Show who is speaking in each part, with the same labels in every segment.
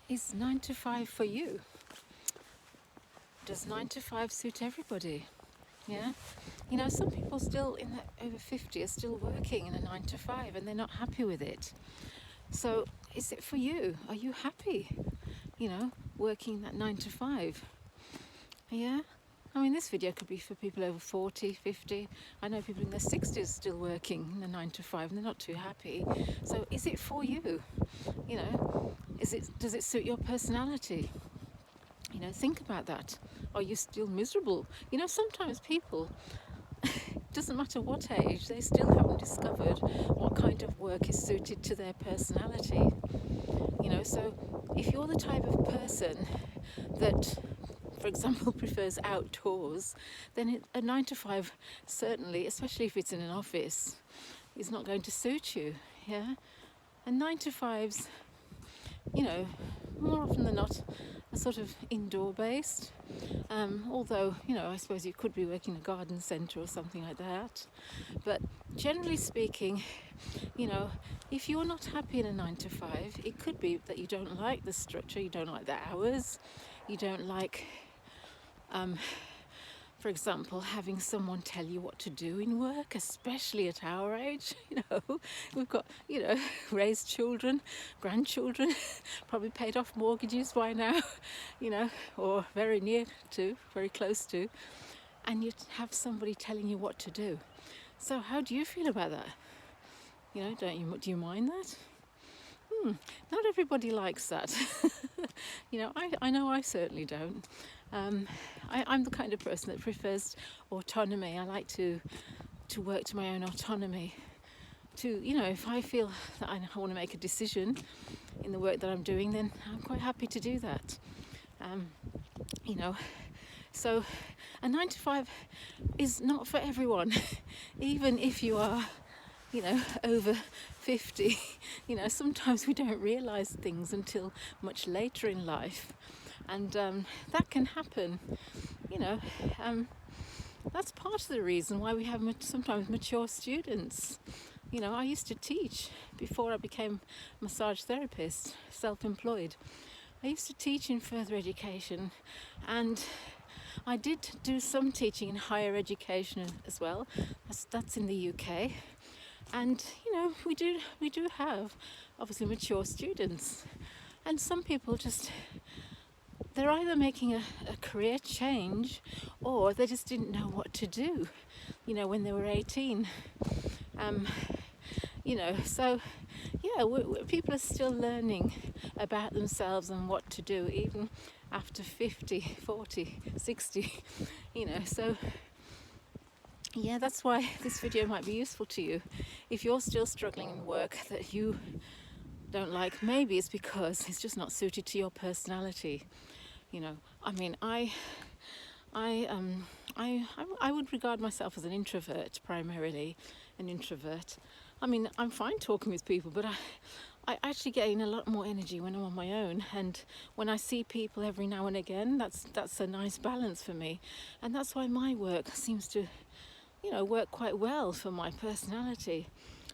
Speaker 1: Is 9 to 5 for you? Does 9 to 5 suit everybody? Yeah? You know, some people still over 50 are still working in a 9 to 5 and they're not happy with it. So is it for you? Are you happy, working that 9 to 5? Yeah? I mean, this video could be for people over 40, 50. I know people in their 60s still working in the 9 to 5 and they're not too happy. So is it for you? Does it suit your personality? Think about that. Are you still miserable? Sometimes people, doesn't matter what age, they still haven't discovered what kind of work is suited to their personality. So if you're the type of person that, for example, prefers outdoors, then a 9 to 5 certainly, especially if it's in an office, is not going to suit you. Yeah? And 9 to 5s, more often than not, are sort of indoor based. Although, I suppose you could be working in a garden centre or something like that. But generally speaking, if you're not happy in a 9 to 5, it could be that you don't like the structure, you don't like the hours, you don't like, for example, having someone tell you what to do in work, especially at our age. We've got, raised children, grandchildren, probably paid off mortgages by now, or very near to, very close to, and you have somebody telling you what to do. So how do you feel about that? Do you mind that? Not everybody likes that. I know I certainly don't. I'm the kind of person that prefers autonomy. I like to work to my own autonomy. If I feel that I want to make a decision in the work that I'm doing, then I'm quite happy to do that. So a 9 to 5 is not for everyone. Even if you are over 50, sometimes we don't realise things until much later in life, and that can happen. That's part of the reason why we have sometimes mature students. I used to teach before I became a massage therapist, self-employed. I used to teach in further education, and I did do some teaching in higher education as well. That's in the UK. And we do have obviously mature students, and some people they're either making a career change, or they just didn't know what to do when they were 18. So people are still learning about themselves and what to do even after 50, 40, 60. So yeah, that's why this video might be useful to you. If you're still struggling in work that you don't like, maybe it's because it's just not suited to your personality. I mean, I would regard myself as an introvert, primarily an introvert. I mean, I'm fine talking with people, but I actually gain a lot more energy when I'm on my own, and when I see people every now and again, that's a nice balance for me, and that's why my work seems to work quite well for my personality.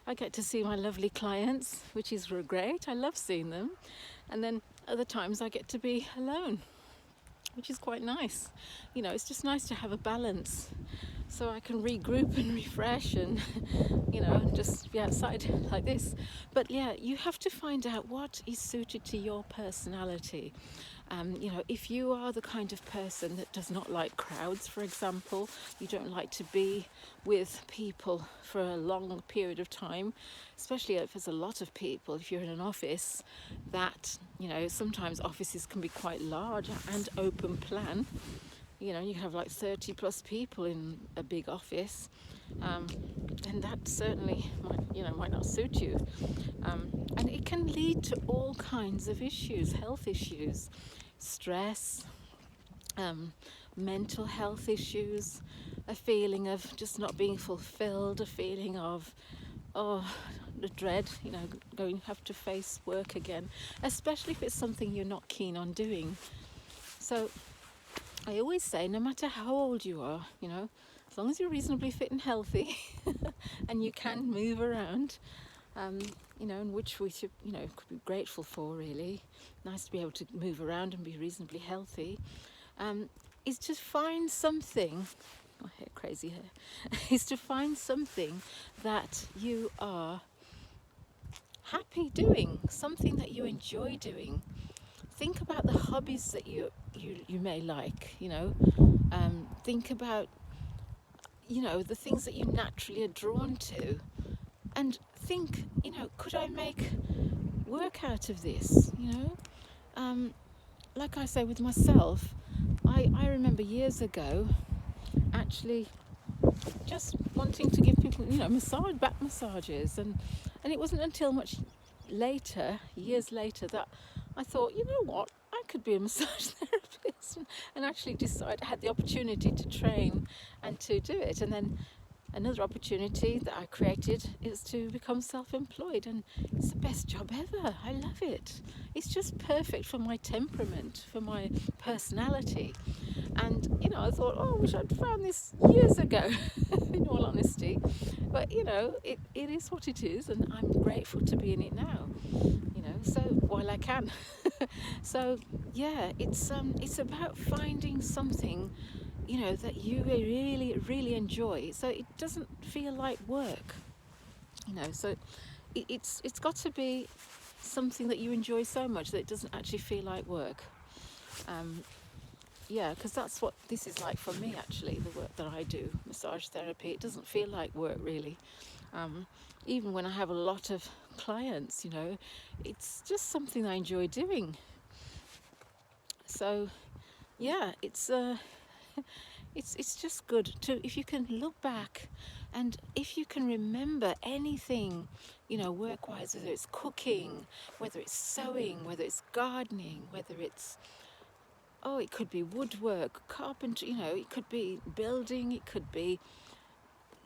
Speaker 1: I get to see my lovely clients, which is great. I love seeing them. And then other times I get to be alone, which is quite nice. It's just nice to have a balance, so I can regroup and refresh and, just be outside like this. But yeah, you have to find out what is suited to your personality. If you are the kind of person that does not like crowds, for example, you don't like to be with people for a long period of time, especially if there's a lot of people. If you're in an office, that, sometimes offices can be quite large and open plan. You can have like 30 plus people in a big office, and that certainly might not suit you. And it can lead to all kinds of issues, health issues, stress, mental health issues, a feeling of just not being fulfilled, a feeling of, the dread, going to have to face work again, especially if it's something you're not keen on doing. So I always say, no matter how old you are, as long as you're reasonably fit and healthy and you can move around, and which we should, could be grateful for, really. Nice to be able to move around and be reasonably healthy. Is to find something, my hair, crazy hair, is to find something that you are happy doing, something that you enjoy doing. Think about the hobbies that you may like, think about, the things that you naturally are drawn to, and think, could I make work out of this, like I say with myself, I remember years ago actually just wanting to give people, back massages, and it wasn't until much later, years later, that I thought, you know what, I could be a massage therapist, and actually had the opportunity to train and to do it. And then another opportunity that I created is to become self-employed, and it's the best job ever. I love it. It's just perfect for my temperament, for my personality. And, I thought, I wish I'd found this years ago, in all honesty. But, it is what it is, and I'm grateful to be in it now, so while I can. So, yeah, it's about finding something, that you really, really enjoy, so it doesn't feel like work, so it's got to be something that you enjoy so much that it doesn't actually feel like work. Because that's what this is like for me, actually, the work that I do, massage therapy. It doesn't feel like work, really. Even when I have a lot of clients, it's just something I enjoy doing. So, yeah, it's just good to, if you can look back, and if you can remember anything, work-wise, whether it's cooking, whether it's sewing, whether it's gardening, whether it's, it could be woodwork, carpentry, it could be building, it could be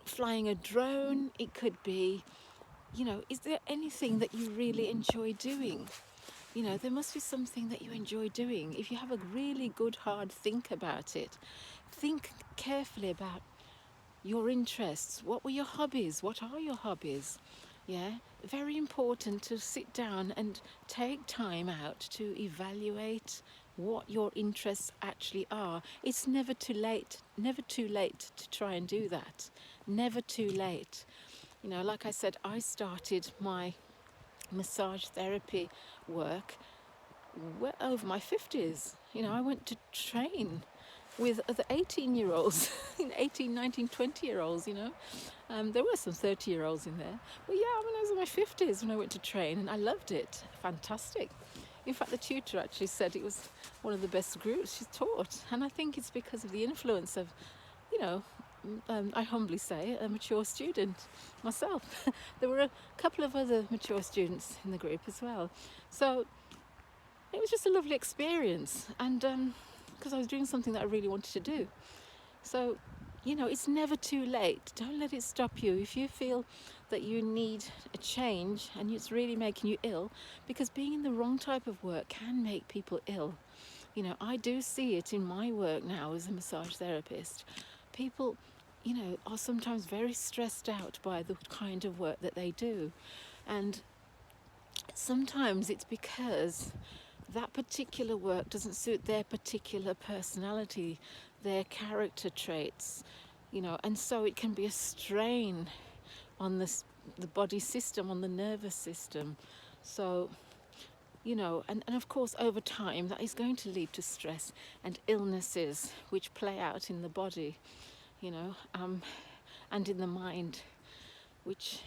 Speaker 1: flying a drone, it could be, is there anything that you really enjoy doing? There must be something that you enjoy doing. If you have a really good, hard think about it, think carefully about your interests. What were your hobbies? What are your hobbies? Yeah, very important to sit down and take time out to evaluate what your interests actually are. It's never too late to try and do that. Never too late. Like I said, I started my massage therapy work well over my 50s. I went to train with other 18-year-olds, 18, 19, 20-year-olds, there were some 30-year-olds in there. But yeah, I was in my 50s when I went to train, and I loved it. Fantastic. In fact, the tutor actually said it was one of the best groups she's taught. And I think it's because of the influence of, I humbly say, a mature student myself. There were a couple of other mature students in the group as well. So it was just a lovely experience, and because I was doing something that I really wanted to do. So, it's never too late. Don't let it stop you. If you feel that you need a change and it's really making you ill, because being in the wrong type of work can make people ill. I do see it in my work now as a massage therapist. People, are sometimes very stressed out by the kind of work that they do. And sometimes it's because that particular work doesn't suit their particular personality, their character traits, and so it can be a strain on the body system, on the nervous system. So, and of course, over time, that is going to lead to stress and illnesses which play out in the body, and in the mind, which,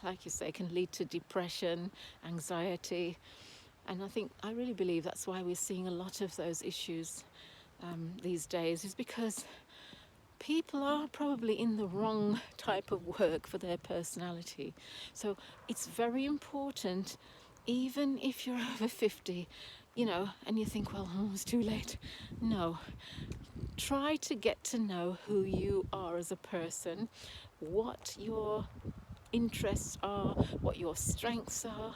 Speaker 1: like you say, can lead to depression, anxiety. And I really believe that's why we're seeing a lot of those issues these days, is because people are probably in the wrong type of work for their personality. So it's very important, even if you're over 50, and you think, well, it's too late. No. Try to get to know who you are as a person, what your interests are, what your strengths are,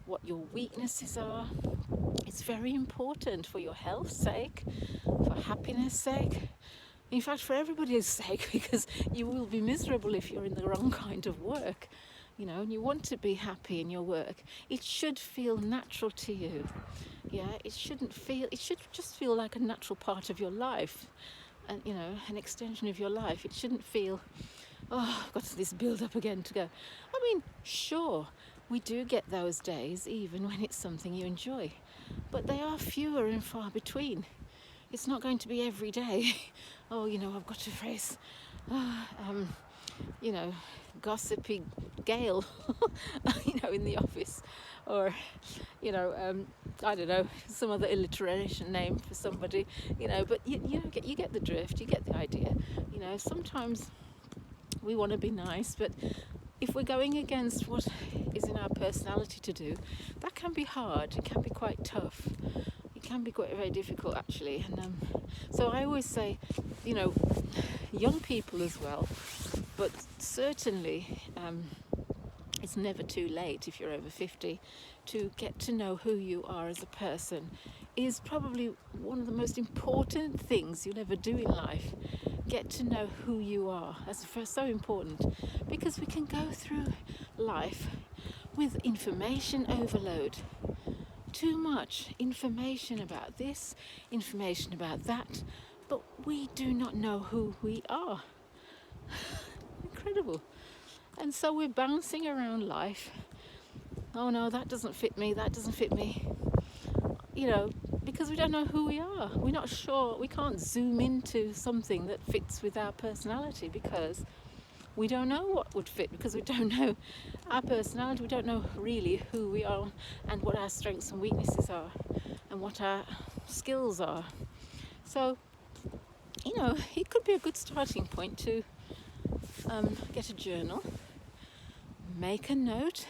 Speaker 1: what your weaknesses are. It's very important for your health's sake, for happiness' sake, in fact for everybody's sake, because you will be miserable if you're in the wrong kind of work. and you want to be happy in your work, it should feel natural to you. It should just feel like a natural part of your life, and an extension of your life. It shouldn't feel, oh, I've got this build up again to go. I mean, sure, we do get those days even when it's something you enjoy, but they are fewer and far between. It's not going to be every day. Oh, I've got to face gossipy Gail, in the office, or, I don't know, some other alliteration name for somebody, but you get the drift, you get the idea. Sometimes we want to be nice, but if we're going against what is in our personality to do, that can be hard, it can be quite tough. It can be quite very difficult, actually. And so I always say, young people as well, but certainly it's never too late if you're over 50 to get to know who you are as a person is probably one of the most important things you'll ever do in life. Get to know who you are. That's so important, because we can go through life with information overload. Too much information about this, information about that, but we do not know who we are. Incredible. And so we're bouncing around life. Oh no, that doesn't fit me, because we don't know who we are. We're not sure, we can't zoom into something that fits with our personality, because we don't know what would fit, because we don't know our personality. We don't know really who we are and what our strengths and weaknesses are and what our skills are. So, it could be a good starting point to get a journal, make a note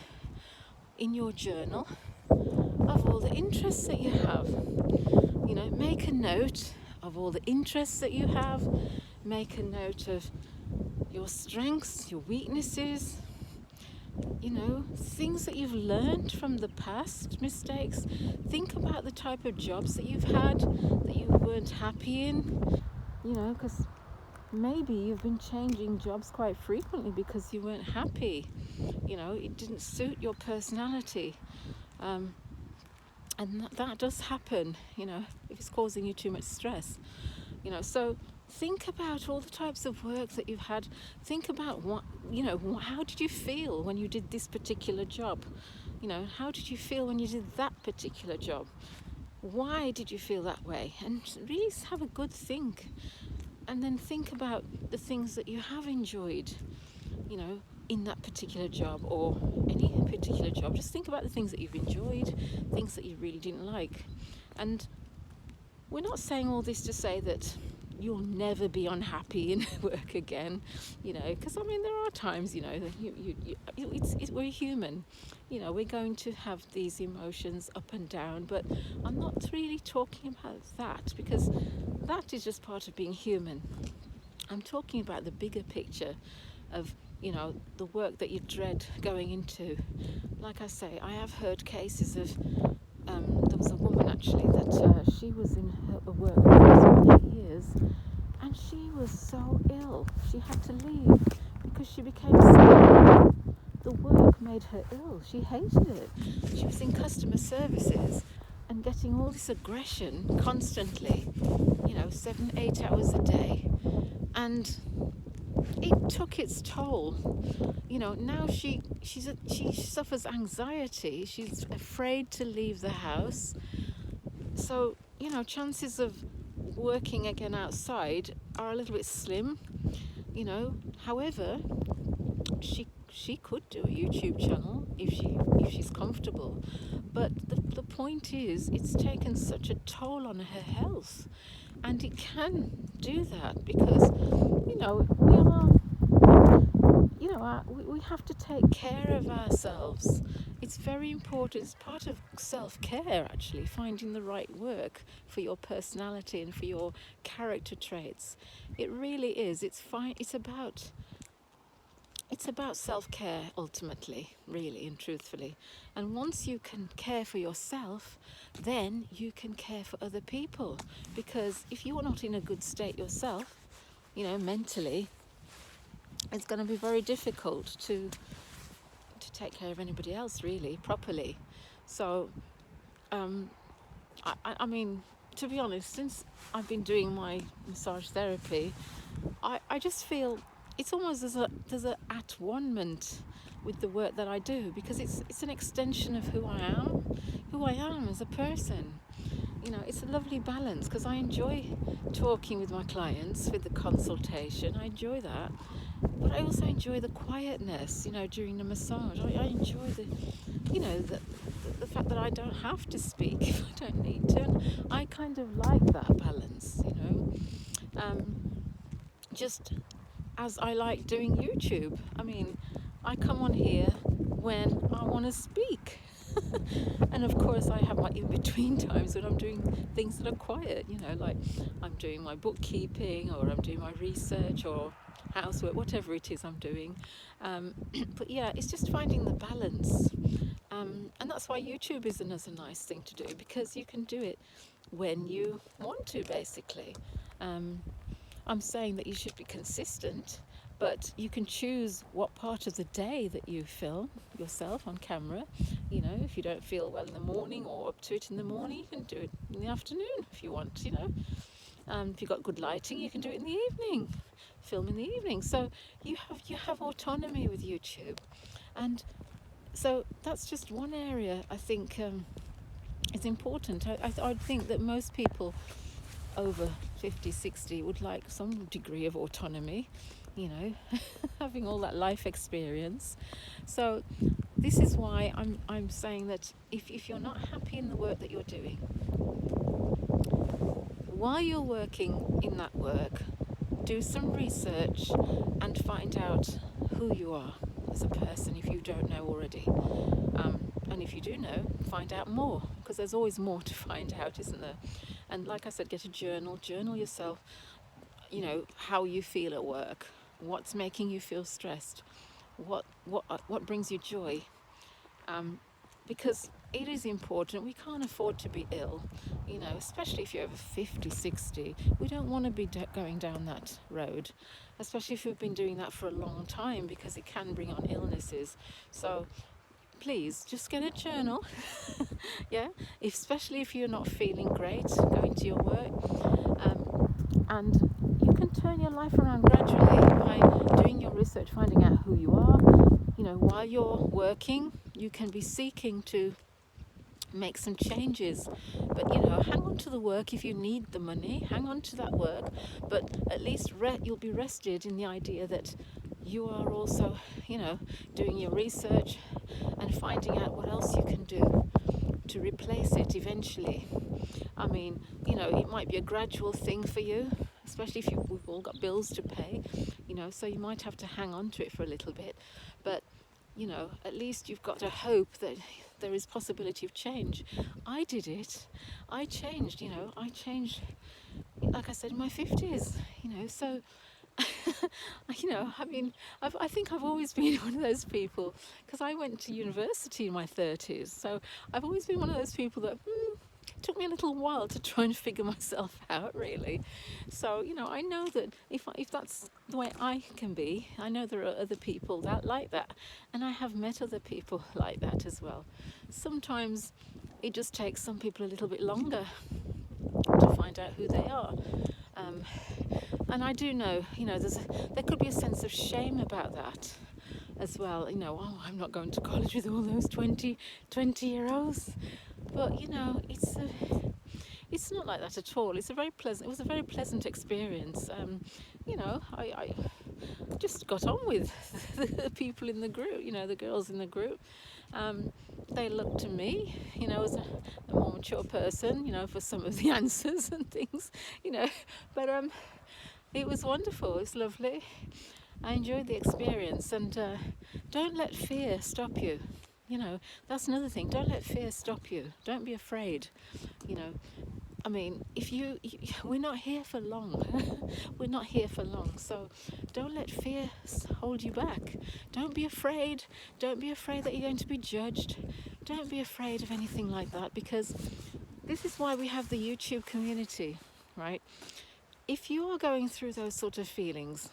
Speaker 1: in your journal of all the interests that you have. Make a note of all the interests that you have. Make a note of your strengths, your weaknesses, things that you've learned from the past, mistakes. Think about the type of jobs that you've had that you weren't happy in, because maybe you've been changing jobs quite frequently because you weren't happy. It didn't suit your personality. And that does happen, if it's causing you too much stress. So think about all the types of work that you've had. Think about how did you feel when you did this particular job? How did you feel when you did that particular job? Why did you feel that way? And really have a good think. And then think about the things that you have enjoyed, in that particular job or any particular job. Just think about the things that you've enjoyed, things that you really didn't like. And we're not saying all this to say that you'll never be unhappy in work again, because there are times, that we're human, we're going to have these emotions up and down, but I'm not really talking about that, because that is just part of being human. I'm talking about the bigger picture of, the work that you dread going into. Like I say, I have heard cases of, there was a woman actually that she was in her work for 8 years, and she was so ill. She had to leave because she became so ill. The work made her ill. She hated it. She was in customer services and getting all this aggression constantly, 7-8 hours a day, and it took its toll. Now she suffers anxiety. She's afraid to leave the house. So, chances of working again outside are a little bit slim. However, she could do a YouTube channel if she's comfortable. But the point is, it's taken such a toll on her health, and it can do that because we have to take care of ourselves. It's very important. It's part of self-care, actually, finding the right work for your personality and for your character traits. It really is. It's fine. It's about self-care, ultimately, really and truthfully. And once you can care for yourself, then you can care for other people. Because if you're not in a good state yourself, mentally, it's going to be very difficult to to take care of anybody else really properly. So I mean, to be honest, since I've been doing my massage therapy, I just feel it's almost there's a at one-ment with the work that I do, because it's an extension of who I am as a person. You know, it's a lovely balance, because I enjoy talking with my clients with the consultation. I enjoy that, but I also enjoy the quietness, you know, during the massage. I enjoy the fact that I don't have to speak if I don't need to. And I kind of like that balance, you know. Just as I like doing YouTube. I mean, I come on here when I want to speak. And of course I have my in-between times when I'm doing things that are quiet, you know, like I'm doing my bookkeeping, or I'm doing my research or housework, whatever it is I'm doing. But yeah, it's just finding the balance. And that's why YouTube is another nice thing to do, because you can do it when you want to, basically. I'm saying that you should be consistent, but you can choose what part of the day that you film yourself on camera. You know, if you don't feel well in the morning or up to it in the morning, you can do it in the afternoon if you want, you know. If you've got good lighting, you can do it in the evening, film in the evening. So you have autonomy with YouTube. And so that's just one area I think is important. I think that most people over 50, 60 would like some degree of autonomy, you know, having all that life experience. So this is why I'm saying that if you're not happy in the work that you're doing, while you're working in that work, do some research and find out who you are as a person if you don't know already. And if you do know, find out more, because there's always more to find out, isn't there? And like I said, get a journal yourself, you know, how you feel at work, what's making you feel stressed, what brings you joy. Because it is important. We can't afford to be ill, you know, especially if you're over 50, 60. We don't want to be going down that road, especially if you've been doing that for a long time, because it can bring on illnesses. So please just get a journal. Yeah, especially if you're not feeling great going to your work. And you can turn your life around gradually by doing your research, finding out who you are. You know, while you're working, you can be seeking to make some changes. But, you know, hang on to the work if you need the money. Hang on to that work. But at least you'll be rested in the idea that you are also, you know, doing your research and finding out what else you can do to replace it eventually. I mean, you know, it might be a gradual thing for you, especially if we've all got bills to pay, you know, so you might have to hang on to it for a little bit. But, you know, at least you've got a hope that there is possibility of change. I did it. I changed, you know, like I said, in my 50s, you know, so you know, I mean, I think I've always been one of those people, because I went to university in my 30s, so I've always been one of those people that took me a little while to try and figure myself out, really. So, you know, I know that if that's the way I can be, I know there are other people that like that, and I have met other people like that as well. Sometimes it just takes some people a little bit longer to find out who they are. And I do know, you know, there could be a sense of shame about that as well. You know, oh, I'm not going to college with all those 20-year-olds. But, you know, it's not like that at all. It was a very pleasant experience. You know, I just got on with the people in the group, you know, the girls in the group. They looked to me, you know, as a more mature person, you know, for some of the answers and things, you know. But it was wonderful. It was lovely. I enjoyed the experience. And don't let fear stop you. You know, that's another thing. Don't let fear stop you. Don't be afraid. You know, I mean, we're not here for long. We're not here for long. So don't let fear hold you back. Don't be afraid. Don't be afraid that you're going to be judged. Don't be afraid of anything like that, because this is why we have the YouTube community, right? If you are going through those sort of feelings,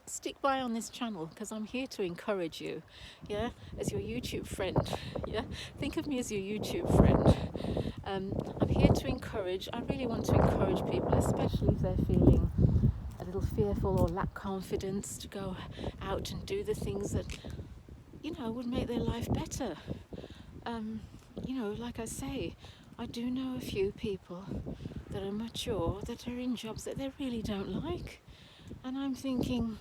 Speaker 1: stick by on this channel, because I'm here to encourage you, yeah, as your YouTube friend. Yeah, think of me as your YouTube friend. I'm here to encourage. I really want to encourage people, especially if they're feeling a little fearful or lack confidence, to go out and do the things that, you know, would make their life better. You know, like I say, I do know a few people that are mature, that are in jobs that they really don't like, and I'm thinking,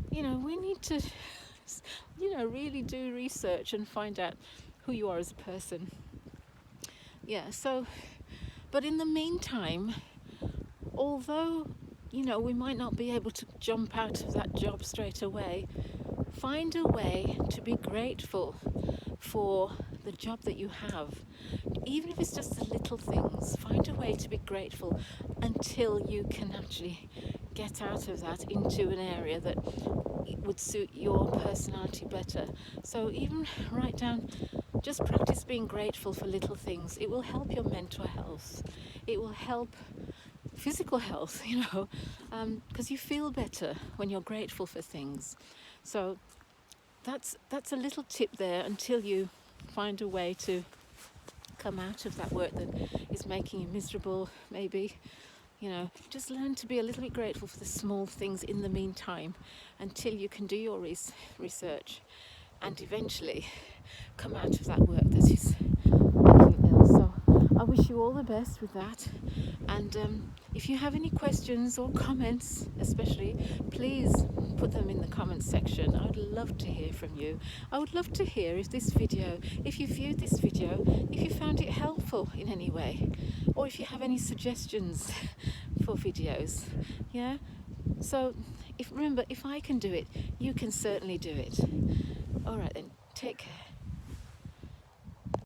Speaker 1: you know, we need to, you know, really do research and find out who you are as a person. Yeah, so, but in the meantime, although, you know, we might not be able to jump out of that job straight away, find a way to be grateful for the job that you have. Even if it's just the little things, find a way to be grateful until you can actually get out of that into an area that would suit your personality better. So even write down, just practice being grateful for little things. It will help your mental health. It will help physical health, you know, because you feel better when you're grateful for things. So that's a little tip there until you find a way to come out of that work that is making you miserable, maybe. You know, just learn to be a little bit grateful for the small things in the meantime until you can do your research and eventually come out of that work that is making you ill. So I wish you all the best with that. And if you have any questions or comments, especially, please put them in the comments section. I would love to hear from you. I would love to hear if you viewed this video, if you found it helpful in any way, or if you have any suggestions for videos. Yeah, so remember, if I can do it, you can certainly do it. All right then, take care.